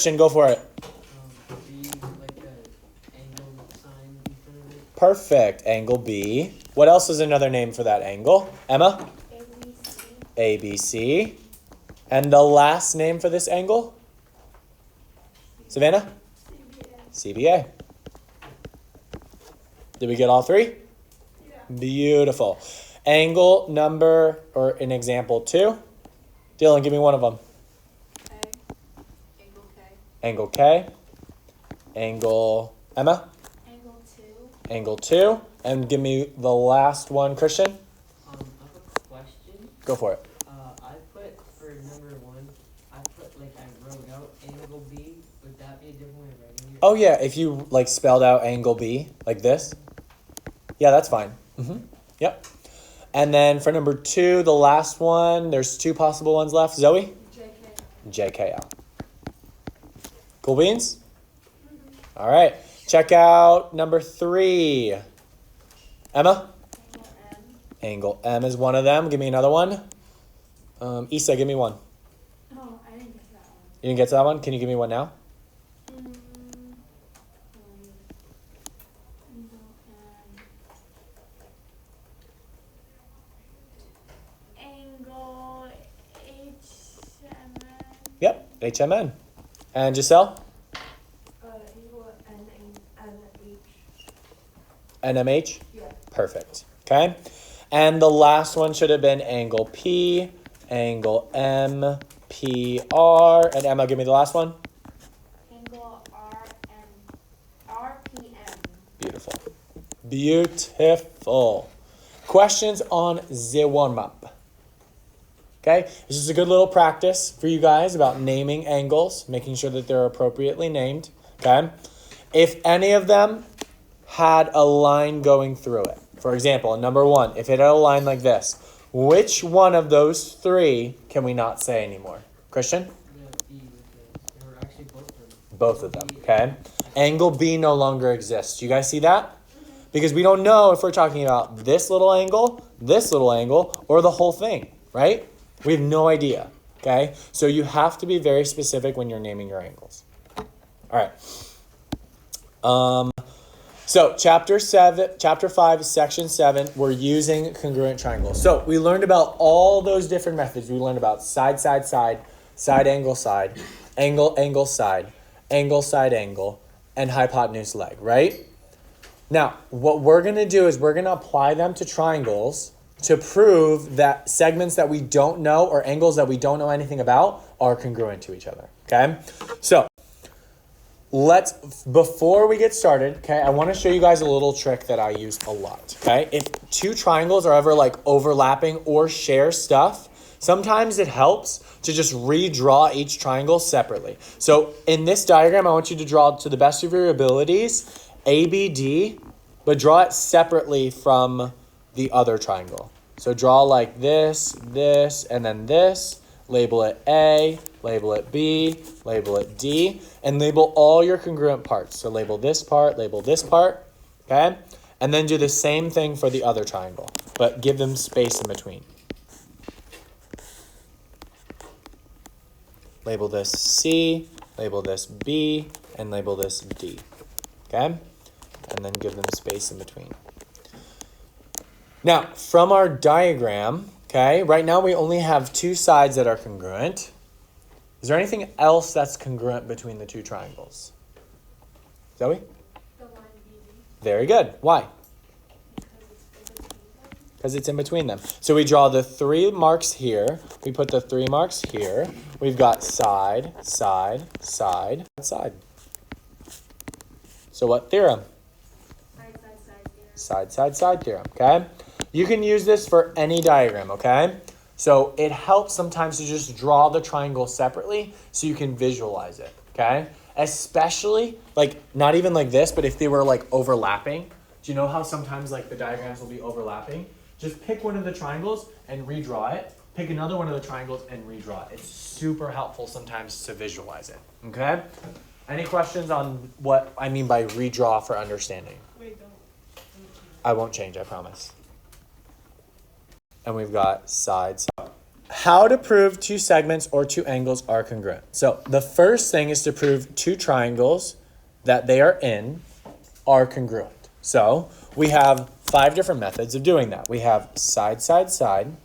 Christian, go for it. B, like the angle sign in front of it. Perfect. Angle B. What else is another name for that angle? Emma? ABC. ABC. And the last name for this angle? Savannah? CBA. Did we get all three? Yeah. Beautiful. Angle number, or an example 2. Dylan, give me one of them. Angle K. Angle K. Angle, Emma? Angle 2. Angle 2. And give me the last one, Christian. I have a question. Go for it. I put for number 1, I wrote out angle B. Would that be a different way of writing it? Oh yeah, if you like spelled out angle B like this. Yeah, that's fine. Yep. And then for number 2, the last one, there's 2 possible ones left. Zoe? JKL. Cool beans? All right. Check out number 3. Emma? Angle M is one of them. Give me another one. Issa, give me one. Oh, I didn't get that one. You didn't get to that one? Can you give me one now? Angle HMN. Yep, HMN. And Giselle? Angle NH. NMH? Yeah. Perfect. Okay. And the last one should have been angle P, angle M, P, R. And Emma, give me the last one. Angle RPM. Beautiful. Beautiful. Questions on the warm-up. Okay. This is a good little practice for you guys about naming angles, making sure that they're appropriately named. Okay. If any of them had a line going through it, for example, number 1, if it had a line like this, which one of those 3 can we not say anymore? Christian? The B with they were actually both of them. Both of them, okay? Angle B no longer exists. You guys see that? Because we don't know if we're talking about this little angle, or the whole thing, right? We have no idea, okay? So you have to be very specific when you're naming your angles. All right. So chapter 5, section 7, we're using congruent triangles. So we learned about all those different methods. We learned about side, side, side, side, angle, side, angle, angle, side, angle, side, angle, and hypotenuse, leg, right? Now, what we're going to do is we're going to apply them to triangles to prove that segments that we don't know or angles that we don't know anything about are congruent to each other, okay? So before we get started, okay, I want to show you guys a little trick that I use a lot, okay? If 2 triangles are ever like overlapping or share stuff, sometimes it helps to just redraw each triangle separately. So in this diagram, I want you to draw to the best of your abilities, ABD, but draw it separately from the other triangle. So draw like this, this, and then this. Label it A, label it B, label it D, and label all your congruent parts. So label this part, okay? And then do the same thing for the other triangle, but give them space in between. Label this C, label this B, and label this D, okay? And then give them space in between. Now, from our diagram, okay, right now we only have 2 sides that are congruent. Is there anything else that's congruent between the 2 triangles? Zoe? The line BD. Very good. Why? Because it's in between them. So we draw the 3 marks here. We put the 3 marks here. We've got side, side, side, side. So what theorem? Side, side, side theorem. Side, side, side theorem, okay? You can use this for any diagram, okay? So it helps sometimes to just draw the triangle separately so you can visualize it, okay? Especially, like, not even like this, but if they were, like, overlapping. Do you know how sometimes, like, the diagrams will be overlapping? Just pick one of the triangles and redraw it. Pick another one of the triangles and redraw it. It's super helpful sometimes to visualize it, okay? Any questions on what I mean by redraw for understanding? Wait, don't. I won't change, I promise. And we've got sides. how to prove two segments or two angles are congruent. So the first thing is to prove two triangles that they are in are congruent. So we have 5 different methods of doing that. We have side, side, side.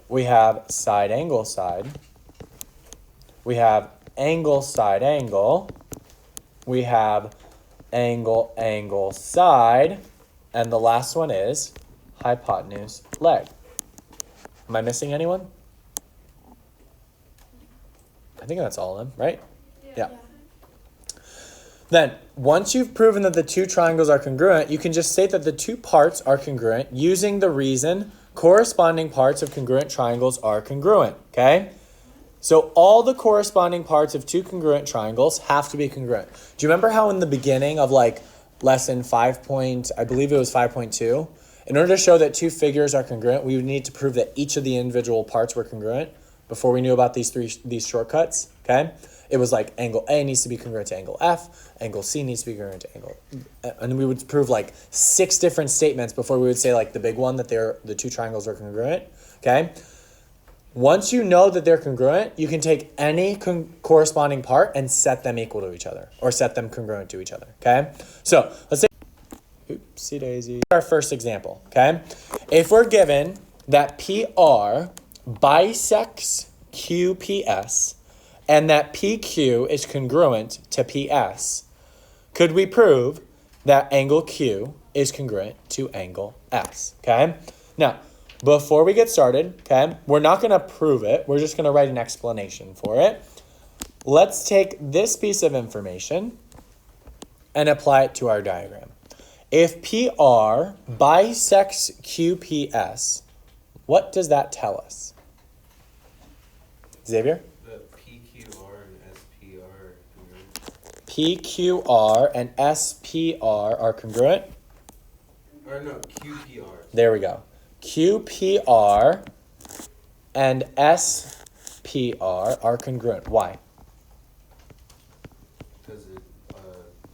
We have side, angle, side. We have angle, side, angle. We have angle, angle, side. And the last one is hypotenuse, leg. Am I missing anyone? I think that's all of them, right? Yeah. Then, once you've proven that the two triangles are congruent, you can just state that the two parts are congruent using the reason corresponding parts of congruent triangles are congruent, okay? So all the corresponding parts of two congruent triangles have to be congruent. Do you remember how in the beginning of like lesson 5 I believe it was 5.2, in order to show that two figures are congruent, we would need to prove that each of the individual parts were congruent before we knew about these shortcuts, okay? It was like angle A needs to be congruent to angle F, angle C needs to be congruent to angle, and we would prove like 6 different statements before we would say like the big one that the two triangles are congruent, okay? Once you know that they're congruent, you can take any corresponding part and set them equal to each other or set them congruent to each other, okay? So let's say, oopsie daisy, our first example, okay? If we're given that PR bisects QPS and that PQ is congruent to PS, could we prove that angle Q is congruent to angle S, okay? Now, before we get started, okay, we're not going to prove it. We're just going to write an explanation for it. Let's take this piece of information and apply it to our diagram. If PR bisects QPS, what does that tell us? Xavier? The PQR and SPR are congruent. PQR and SPR are congruent? Or no, QPR. There we go. QPR and SPR are congruent. Why? Because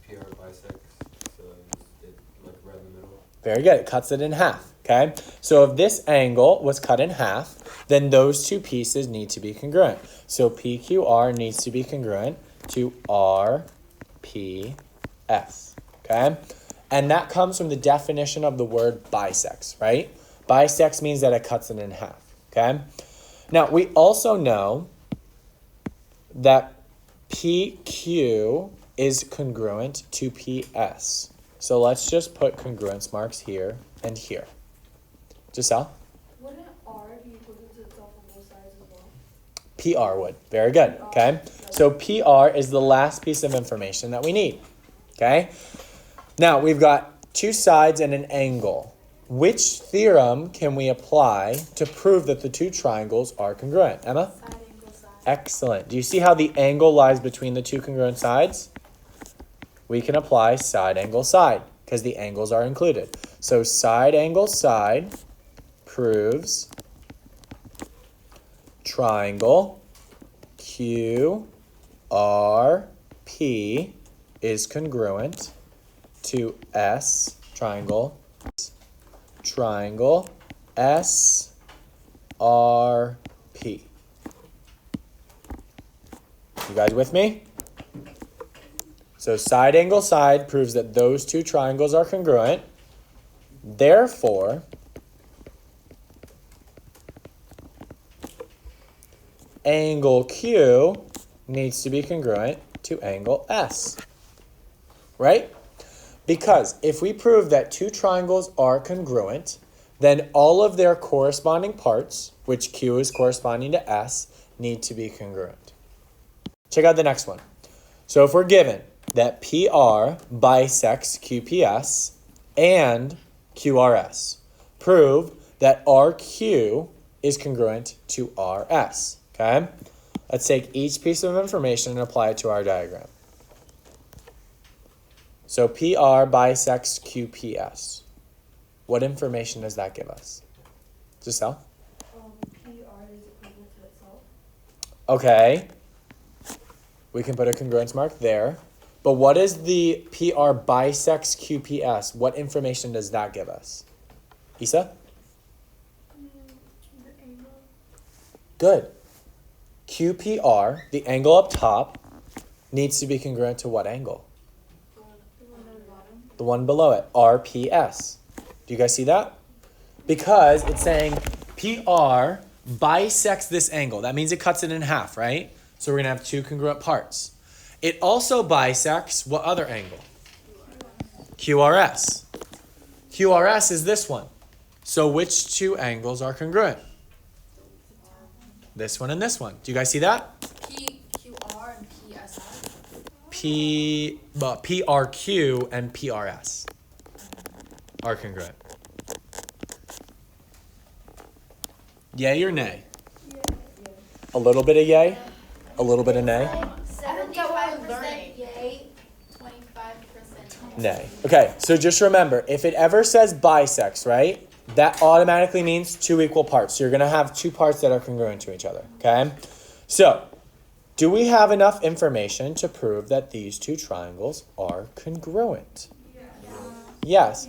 PR bisects, so it like right in the middle. Very good. It cuts it in half. Okay. So if this angle was cut in half, then those two pieces need to be congruent. So PQR needs to be congruent to RPS. Okay. And that comes from the definition of the word bisects, right? Bisects means that it cuts it in half, okay? Now, we also know that PQ is congruent to PS. So let's just put congruence marks here and here. Giselle? Wouldn't R be equal to itself on both sides as well? PR would. Very good, okay? So PR is the last piece of information that we need, okay? Now, we've got two sides and an angle. Which theorem can we apply to prove that the two triangles are congruent? Emma? Side, angle, side. Excellent. Do you see how the angle lies between the two congruent sides? We can apply side, angle, side because the angles are included. So side, angle, side proves triangle QRP is congruent to S triangle SRP. You guys with me? So side, angle, side proves that those two triangles are congruent. Therefore, angle Q needs to be congruent to angle S. Right? Because if we prove that two triangles are congruent, then all of their corresponding parts, which Q is corresponding to S, need to be congruent. Check out the next one. So if we're given that PR bisects QPS and QRS, prove that RQ is congruent to RS, okay? Let's take each piece of information and apply it to our diagram. So PR bisects QPS. What information does that give us? Giselle? PR is equivalent to itself. Okay. We can put a congruence mark there. But what is the PR bisects QPS? What information does that give us? Isa? The angle. Good. QPR, the angle up top, needs to be congruent to what angle? The one below it, RPS. Do you guys see that? Because it's saying PR bisects this angle. That means it cuts it in half, right? So we're going to have two congruent parts. It also bisects what other angle? QRS. QRS is this one. So which two angles are congruent? This one and this one. Do you guys see that? PQR and PSI. PRQ and PRS are congruent. Yay or nay? A little bit of yay, a little bit of nay. 75% yay, 25% Nay. Okay, so just remember, if it ever says bisects, right, that automatically means two equal parts. So you're going to have two parts that are congruent to each other, okay? So, do we have enough information to prove that these two triangles are congruent? Yes,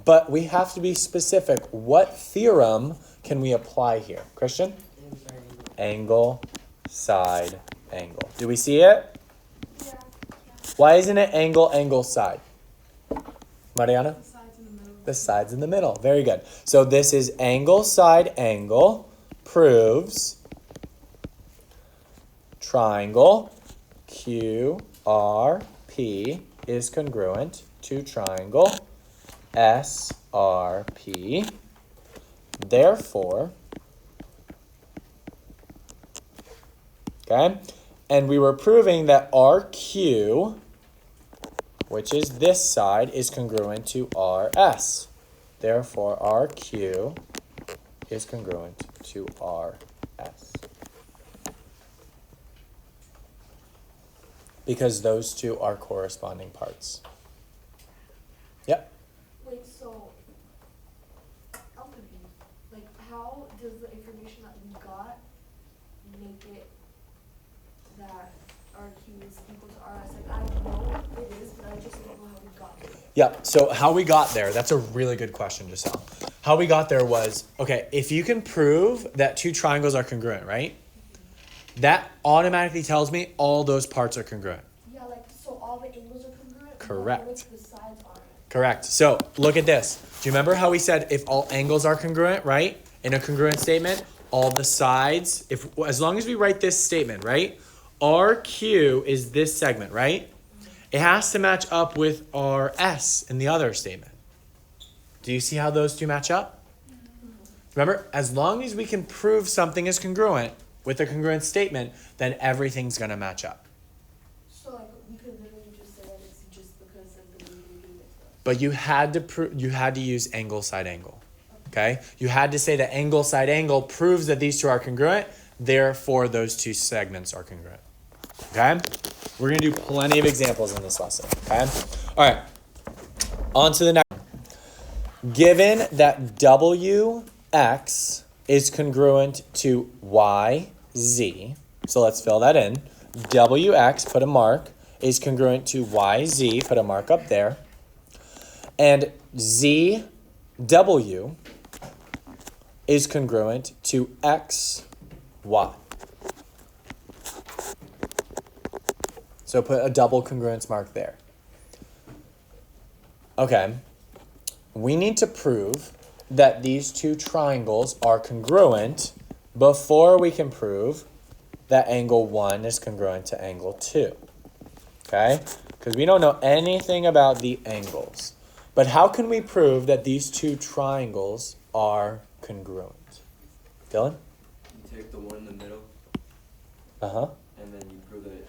but we have to be specific. What theorem can we apply here? Christian? Angle, side, angle. Do we see it? Yeah. Why isn't it angle, angle, side? Mariana? The side's in the middle. Very good. So this is angle, side, angle proves triangle QRP is congruent to triangle SRP. Therefore, okay, and we were proving that RQ, which is this side, is congruent to RS. Therefore, RQ is congruent to RS. Because those two are corresponding parts. Yep. Wait, so I'm confused. Like, how does the information that we got make it that RQ is equal to RS? Like, I know it is, but I just don't know how we got there. Yeah, so how we got there, that's a really good question, Giselle. How we got there was, okay, if you can prove that two triangles are congruent, right? That automatically tells me all those parts are congruent. Yeah, like, so all the angles are congruent? Correct. But the sides aren't. Correct. So look at this. Do you remember how we said if all angles are congruent, right? In a congruent statement, all the sides, as long as we write this statement, right? RQ is this segment, right? It has to match up with RS in the other statement. Do you see how those two match up? Remember, as long as we can prove something is congruent with a congruent statement, then everything's going to match up. So, like, we could literally just say that it's just because of the way we do it. But you had to use angle side angle. Okay? You had to say that angle side angle proves that these two are congruent, therefore those two segments are congruent. Okay? We're going to do plenty of examples in this lesson. Okay? All right. On to the next one. Given that WX is congruent to YZ, so let's fill that in. WX, put a mark, is congruent to YZ, put a mark up there. And ZW is congruent to XY. So put a double congruence mark there. Okay. We need to prove that these two triangles are congruent before we can prove that angle 1 is congruent to angle 2. Okay? Because we don't know anything about the angles. But how can we prove that these two triangles are congruent? Dylan? You take the one in the middle, Uh-huh. and then you prove that it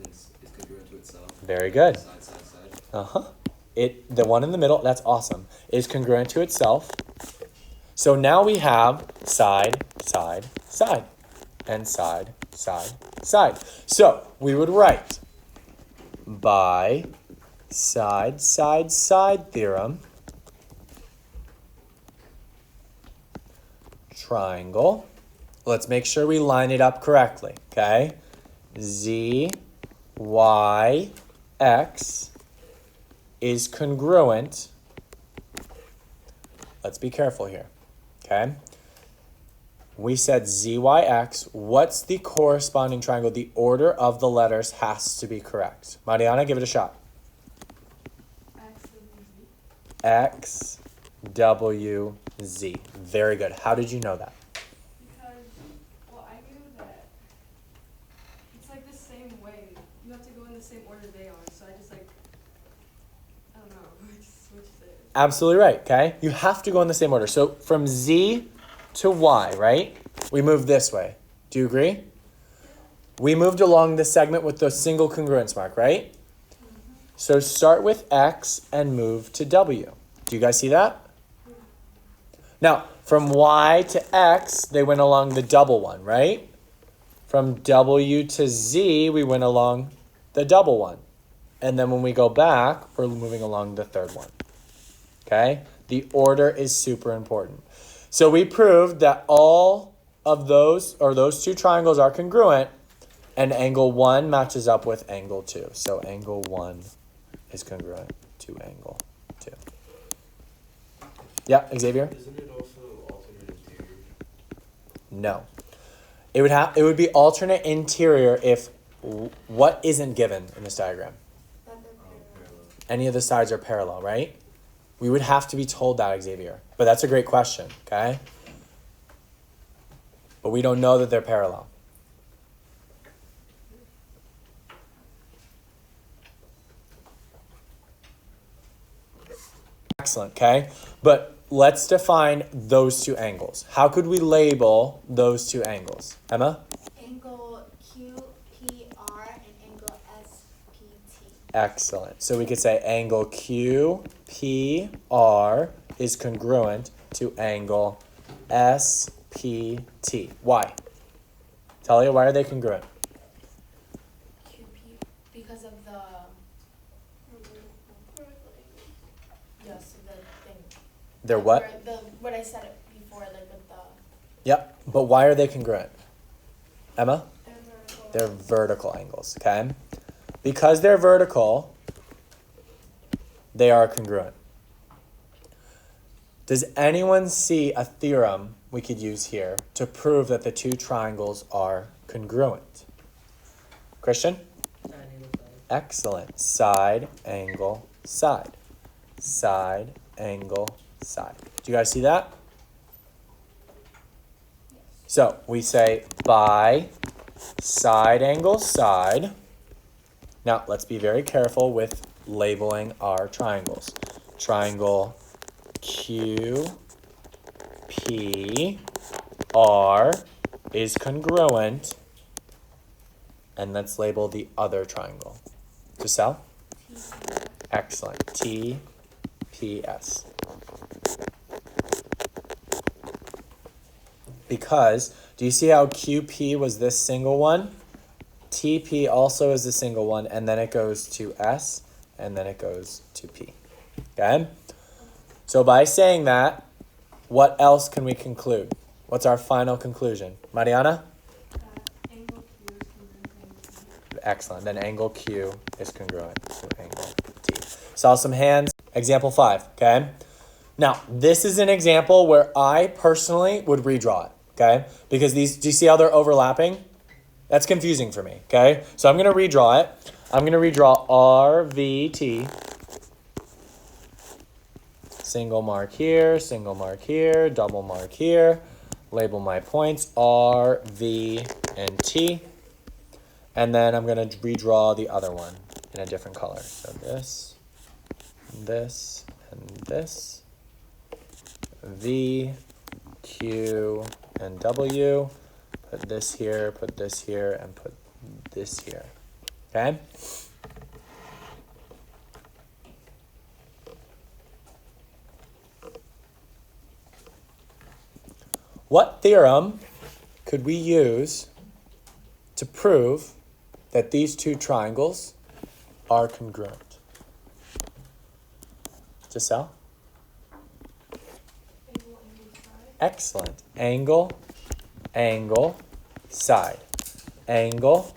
is congruent to itself. Very good. Side, side, side. Uh-huh. The one in the middle, that's awesome, is congruent to itself. So now we have side, side, side, and side, side, side. So we would write by side, side, side theorem, triangle. Let's make sure we line it up correctly, okay? Z, Y, X is congruent. Let's be careful here, okay? We said ZYX. What's the corresponding triangle? The order of the letters has to be correct. Mariana, give it a shot. X, W, Z. Very good. How did you know that? Because, well, I knew that it's like the same way. You have to go in the same order they are. So I just like, I don't know, I just switched it. Absolutely right, okay? You have to go in the same order. So from Z to Y, right? We moved this way. Do you agree? We moved along the segment with the single congruence mark, right? So start with X and move to W. Do you guys see that? Now, from Y to X, they went along the double one, right? From W to Z, we went along the double one. And then when we go back, we're moving along the third one. Okay? The order is super important. So we proved that all of those, or those two triangles are congruent, and angle 1 matches up with angle 2. So angle 1 is congruent to angle 2. Yeah, Xavier? Isn't it also alternate interior? No. It would be alternate interior if what isn't given in this diagram? Parallel. Any of the sides are parallel, right? We would have to be told that, Xavier. But that's a great question, okay? But we don't know that they're parallel. Excellent, okay? But let's define those two angles. How could we label those two angles? Emma? Angle QPR and angle SPT. Excellent. So we could say angle QPR is congruent to angle SPT. Why? Talia, why are they congruent? QP because of the yes, the thing. They're what? What I said before, like with the Yep. But why are they congruent? Emma? They're vertical angles, okay? Because they're vertical, they are congruent. Does anyone see a theorem we could use here to prove that the two triangles are congruent? Christian? Side angle side. Excellent. Side, angle, side. Side, angle, side. Do you guys see that? So we say by side, angle, side. Now let's be very careful with labeling our triangles. Triangle QPR is congruent. And let's label the other triangle. Giselle? Excellent. TPS. Because, do you see how QP was this single one? TP also is the single one, and then it goes to S, and then it goes to P. Okay? So by saying that, what else can we conclude? What's our final conclusion? Mariana? Angle Q is congruent to angle T. Excellent. Then angle Q is congruent to angle T. Saw some hands. Example 5, okay? Now, this is an example where I personally would redraw it, okay? Because these, do you see how they're overlapping? That's confusing for me, okay? So I'm going to redraw it. I'm going to redraw RVT. Single mark here, double mark here. Label my points, R, V, and T. And then I'm going to redraw the other one in a different color. So this, and this. V, Q, and W. Put this here, and put this here. Okay? What theorem could we use to prove that these two triangles are congruent? Giselle? Angle, angle, side. Excellent. Angle, angle, side. Angle,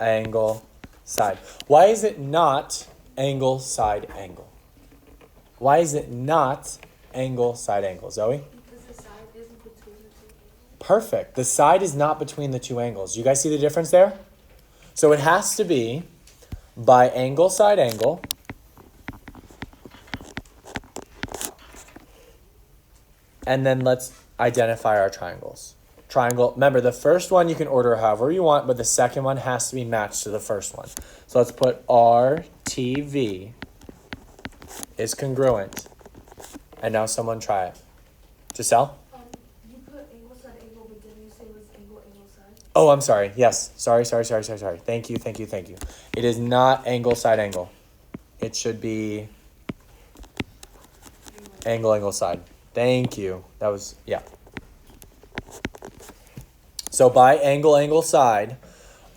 angle, side. Why is it not angle, side, angle? Why is it not angle, side, angle? Zoe? Because the side is between the two angles. perfect. The side is not between the two angles. You guys see the difference there? So it has to be by angle, side angle. And then let's identify our triangles. Triangle, remember the first one you can order however you want, but the second one has to be matched to the first one. So let's put RTV is congruent. And now someone try it. Giselle? You put angle, side, angle, but didn't you say it was angle, angle, side? Oh, I'm sorry. Yes. Sorry. Thank you. It is not angle, side, angle. It should be angle, angle, side. Thank you. That was, yeah. So by angle, angle, side,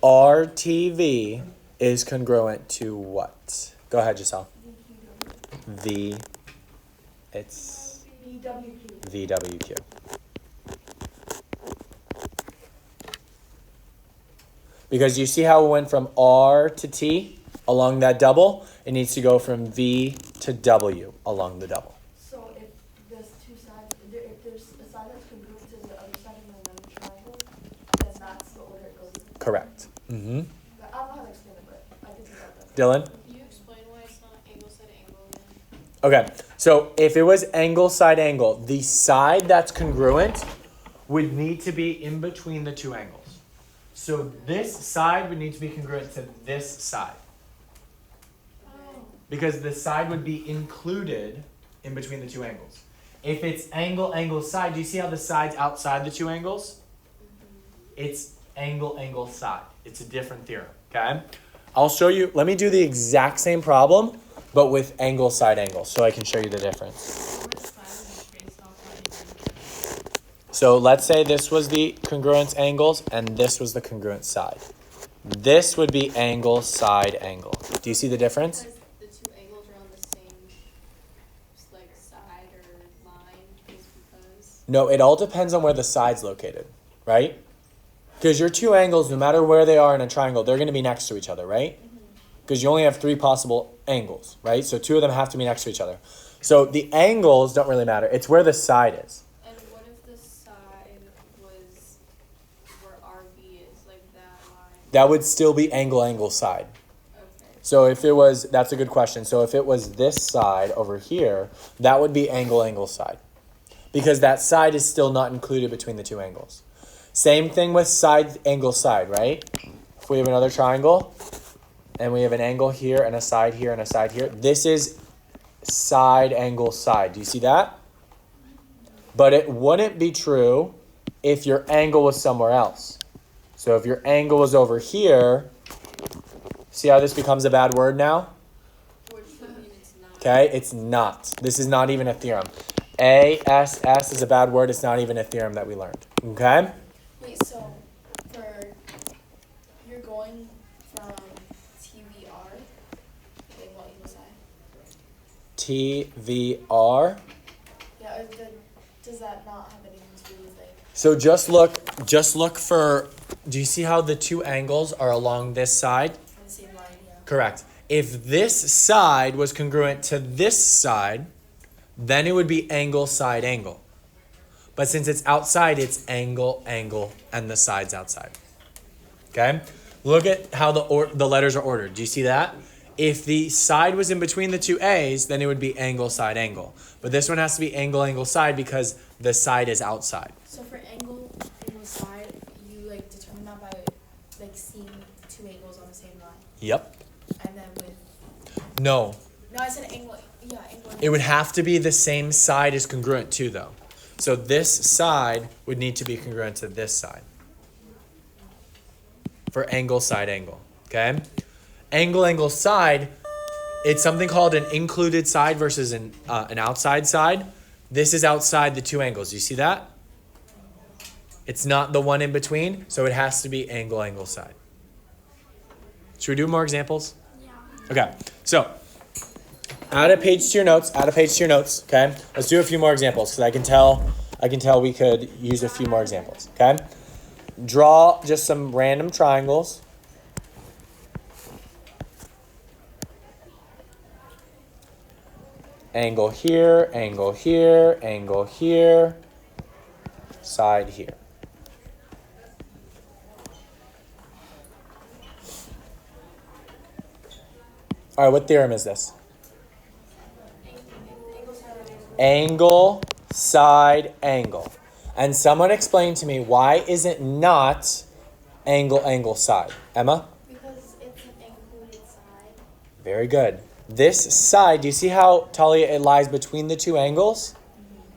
RTV is congruent to what? Go ahead, Giselle. V. It's VWQ. VWQ. Because you see how it went from R to T along that double? It needs to go from V to W along the double. So if there's two sides, if there's a side that's congruent to the other side in another triangle, then that's the order it goes in. Correct. Mm-hmm. But I don't know how to explain it, but I think about that. Dylan? Can you explain why it's not angle side angle again? Okay, so if it was angle, side, angle, the side that's congruent would need to be in between the two angles. So this side would need to be congruent to this side. Because the side would be included in between the two angles. If it's angle, angle, side, do you see how the side's outside the two angles? It's angle, angle, side. It's a different theorem, okay? I'll show you, let me do the exact same problem, but with angle, side, angle, so I can show you the difference. So let's say this was the congruence angles and this was the congruent side. This would be angle, side, angle. Do you see the difference? Because the two angles are on the same like side or line is because No, it all depends on where the side's located, right? Because your two angles, no matter where they are in a triangle, they're going to be next to each other, right? Because you only have three possible angles, right? So two of them have to be next to each other. So the angles don't really matter. It's where the side is. and what if the side was where RV is, like that line? That would still be angle, angle, side. Okay. So if it was, that's a good question. So if it was this side over here, that would be angle, angle, side. Because that side is still not included between the two angles. Same thing with side, angle, side, right? If we have another triangle, and we have an angle here, and a side here, and a side here, this is side, angle, side. Do you see that? But it wouldn't be true if your angle was somewhere else. So if your angle was over here, see how this becomes a bad word now? Which would mean it's not. Okay, it's not. This is not even a theorem. ASS is a bad word. It's not even a theorem that we learned. Okay? Wait, so for you're going from TVR, angle angle side. TVR. Yeah, or does that not have anything to do with like? So just look for, do you see how the two angles are along this side? On the same line, yeah. Correct. If this side was congruent to this side, then it would be angle, side, angle. But since it's outside, it's angle, angle, and the side's outside. Okay? Look at how the letters are ordered. Do you see that? If the side was in between the two A's, then it would be angle, side, angle. But this one has to be angle, angle, side because the side is outside. So for angle side, you like determine that by like seeing two angles on the same line, Yep. and then with No. no, I said angle. Yeah, angle. It would have to be the same side as congruent too, though. So this side would need to be congruent to this side. For angle, side, angle. Okay? Angle, angle, side, it's something called an included side versus an outside side. This is outside the two angles. You see that? It's not the one in between, so it has to be angle, angle, side. Should we do more examples? Yeah. Okay, so add a page to your notes, okay? Let's do a few more examples because I can tell we could use a few more examples, okay? Draw just some random triangles. Angle here, angle here, angle here, side here. All right, what theorem is this? Angle side of angle. Angle, side, angle. And someone explain to me, why is it not angle, angle, side? Emma? Because it's an included side. Very good. This side, do you see how, Talia, it lies between the two angles?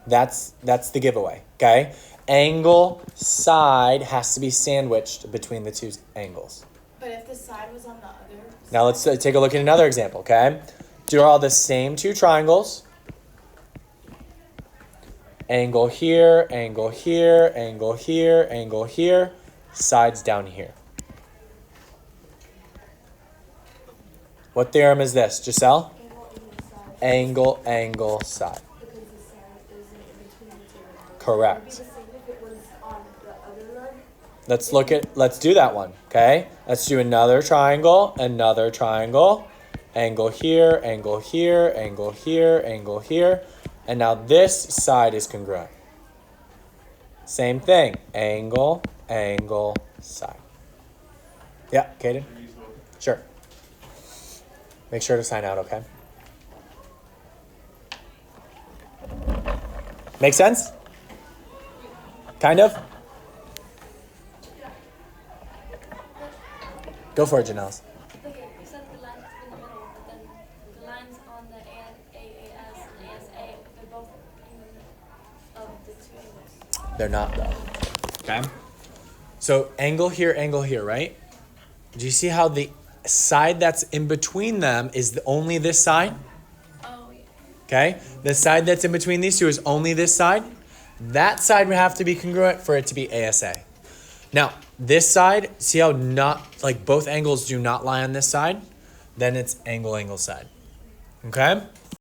That's the giveaway, okay? Angle, side has to be sandwiched between the two angles. But if the side was on the other Now let's take a look at another example, okay? Draw the same two triangles. Angle here, angle here, angle here, angle here. Sides down here. What theorem is this, Giselle? Angle, angle, side. Angle, angle, side. Because the side isn't in between the two angles. Correct. It would be the same if it was on the other leg. Let's do that one, okay? Let's do another triangle, angle here, angle here, angle here, angle here. And now this side is congruent. Same thing, angle, angle, side. Yeah, Kaden? Sure. Make sure to sign out, okay? Make sense? Kind of? Go for it, Janelle. Okay, you said the lines in the middle, but then the lines on the AAS and ASA, they're both in the middle of the two angles. They're not though. Okay? So angle here, right? Do you see how the side that's in between them is only this side? Oh, yeah. Okay? The side that's in between these two is only this side. That side would have to be congruent for it to be ASA. Now, this side, see how both angles do not lie on this side? Then it's angle, angle, side. Okay?